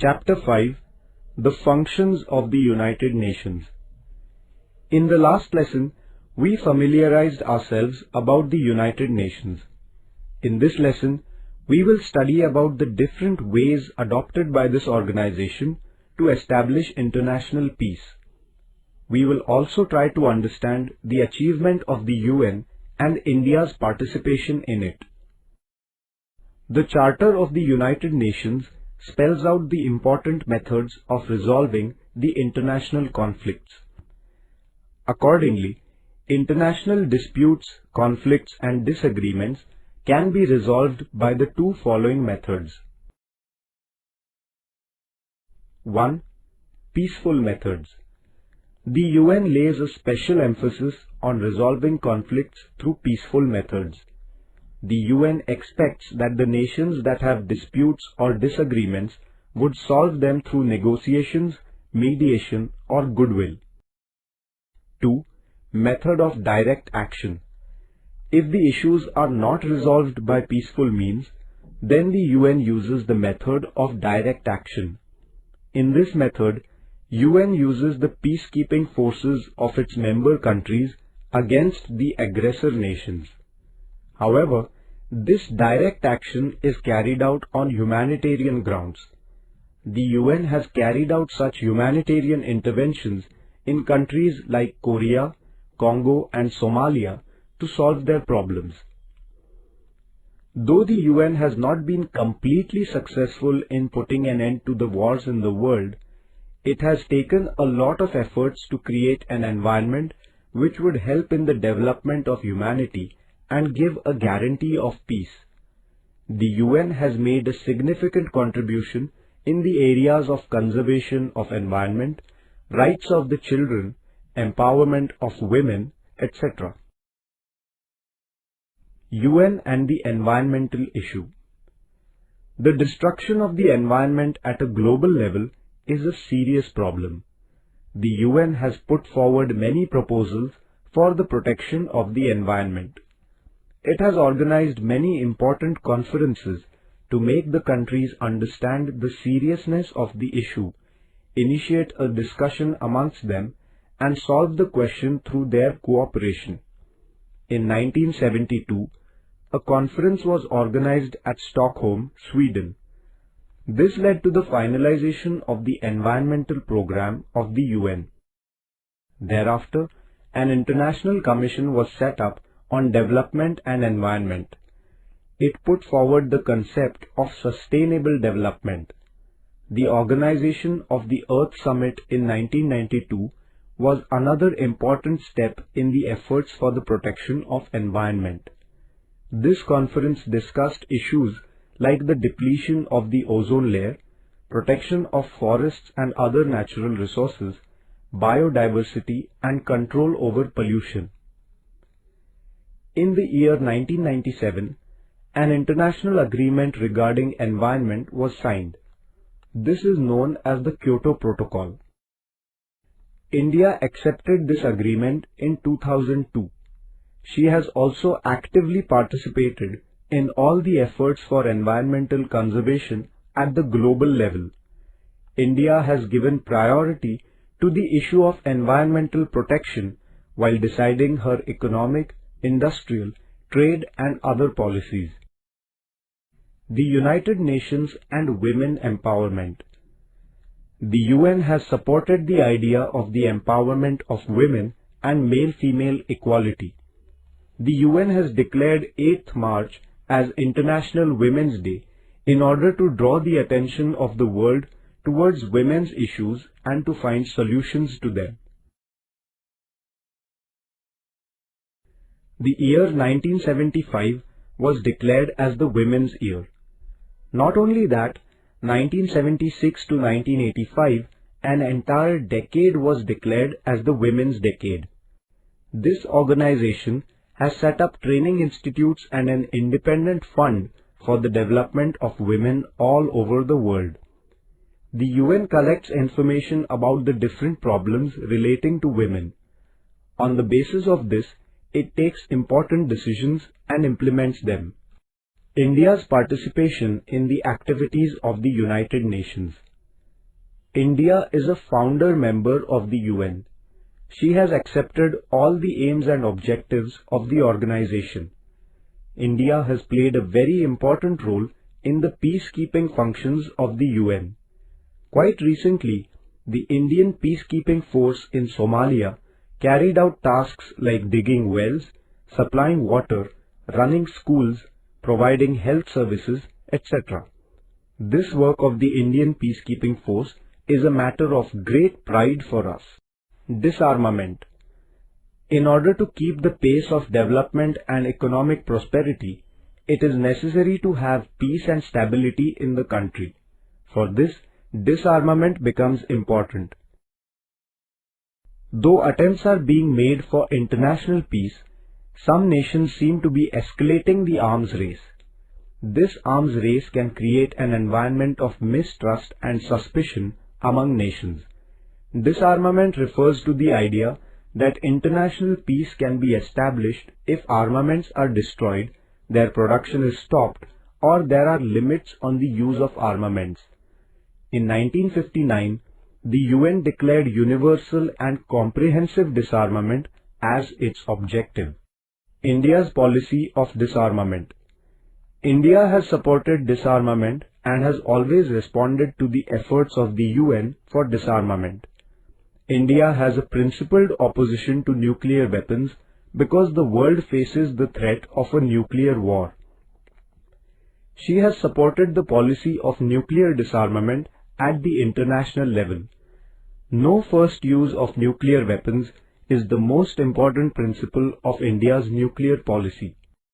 Chapter 5: The Functions of the United Nations. In the last lesson, we familiarized ourselves about the United Nations. In this lesson, we will study about the different ways adopted by this organization to establish international peace. We will also try to understand the achievement of the UN and India's participation in it. The Charter of the United Nations spells out the important methods of resolving the international conflicts. Accordingly, international disputes, conflicts and disagreements can be resolved by the two following methods. 1. Peaceful methods. The UN lays a special emphasis on resolving conflicts through peaceful methods. The UN expects that the nations that have disputes or disagreements would solve them through negotiations, mediation, or goodwill. 2. Method of direct action. If the issues are not resolved by peaceful means, then the UN uses the method of direct action. In this method, UN uses the peacekeeping forces of its member countries against the aggressor nations. However, this direct action is carried out on humanitarian grounds. The UN has carried out such humanitarian interventions in countries like Korea, Congo and Somalia to solve their problems. Though the UN has not been completely successful in putting an end to the wars in the world, it has taken a lot of efforts to create an environment which would help in the development of humanity and give a guarantee of peace. The UN has made a significant contribution in the areas of conservation of environment, rights of the children, empowerment of women, etc. UN and the environmental issue. The destruction of the environment at a global level is a serious problem. The UN has put forward many proposals for the protection of the environment. It has organized many important conferences to make the countries understand the seriousness of the issue, initiate a discussion amongst them, and solve the question through their cooperation. In 1972, a conference was organized at Stockholm, Sweden. This led to the finalization of the environmental program of the UN. Thereafter, an international commission was set up on development and environment. It put forward the concept of sustainable development. The organization of the Earth Summit in 1992 was another important step in the efforts for the protection of environment. This conference discussed issues like the depletion of the ozone layer, protection of forests and other natural resources, biodiversity and control over pollution. In the year 1997, an international agreement regarding environment was signed. This is known as the Kyoto Protocol. India accepted this agreement in 2002. She has also actively participated in all the efforts for environmental conservation at the global level. India has given priority to the issue of environmental protection while deciding her economic, industrial, trade and other policies. The United Nations and women empowerment. The UN has supported the idea of the empowerment of women and male-female equality. The UN has declared 8th March as International Women's Day in order to draw the attention of the world towards women's issues and to find solutions to them. The year 1975 was declared as the Women's Year. Not only that, 1976 to 1985, an entire decade was declared as the Women's Decade. This organization has set up training institutes and an independent fund for the development of women all over the world. The UN collects information about the different problems relating to women. On the basis of this, it takes important decisions and implements them. India's participation in the activities of the United Nations. India is a founder member of the UN. She has accepted all the aims and objectives of the organization. India has played a very important role in the peacekeeping functions of the UN. Quite recently, the Indian peacekeeping force in Somalia carried out tasks like digging wells, supplying water, running schools, providing health services, etc. This work of the Indian peacekeeping force is a matter of great pride for us. Disarmament. In order to keep the pace of development and economic prosperity, it is necessary to have peace and stability in the country. For this, disarmament becomes important. Though attempts are being made for international peace, some nations seem to be escalating the arms race. This arms race can create an environment of mistrust and suspicion among nations. Disarmament refers to the idea that international peace can be established if armaments are destroyed, their production is stopped, or there are limits on the use of armaments. In 1959, the UN declared universal and comprehensive disarmament as its objective. India's policy of disarmament. India has supported disarmament and has always responded to the efforts of the UN for disarmament. India has a principled opposition to nuclear weapons because the world faces the threat of a nuclear war. She has supported the policy of nuclear disarmament at the international level. No first use of nuclear weapons is the most important principle of India's nuclear policy.